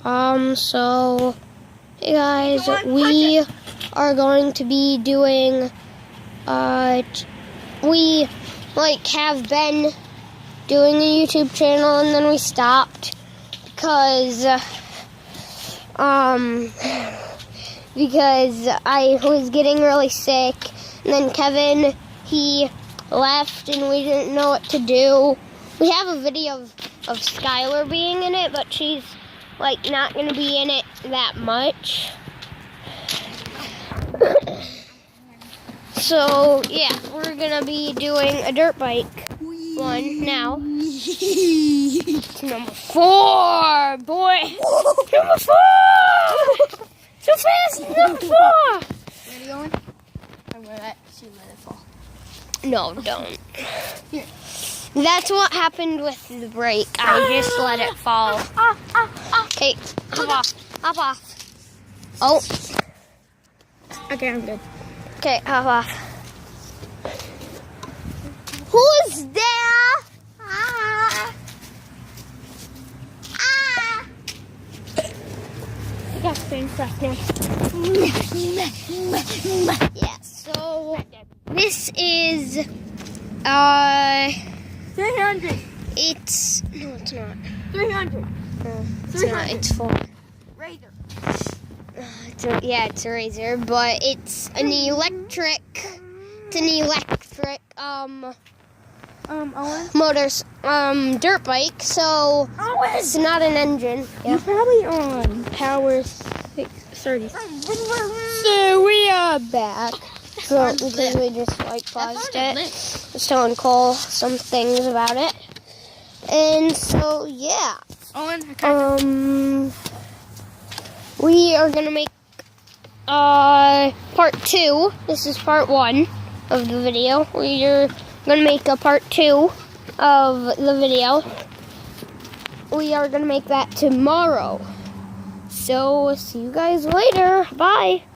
So, hey guys, we are going to be doing, we, have been doing a YouTube channel, and then we stopped because I was getting really sick, and then Kevin, he left, and we didn't know what to do. We have a video of Skylar being in it, but she's not going to be in it that much. So, yeah, we're going to be doing a dirt bike one now. It's number 4, boy. Number 4! So fast, number 4! Where are you going? I'm going to let it fall. No, don't. Here. That's what happened with the brake. I just let it fall. Okay, hop off. Hop off. Oh. Okay, I'm good. Okay, hop off. Who's there? I got spin stuff now. Yeah, so this is 300. it's not. 300. No, it's not. It's 4. Razor. It's a Razor, but it's an electric. It's an electric Owen? dirt bike. So it's not an engine. You're probably on power 630. So we are back. So because we just paused it, was telling Cole some things about it, and so yeah. Owen, we are gonna make part 2. This is part 1 of the video. We are gonna make a part 2 of the video. We are gonna make that tomorrow. So see you guys later. Bye.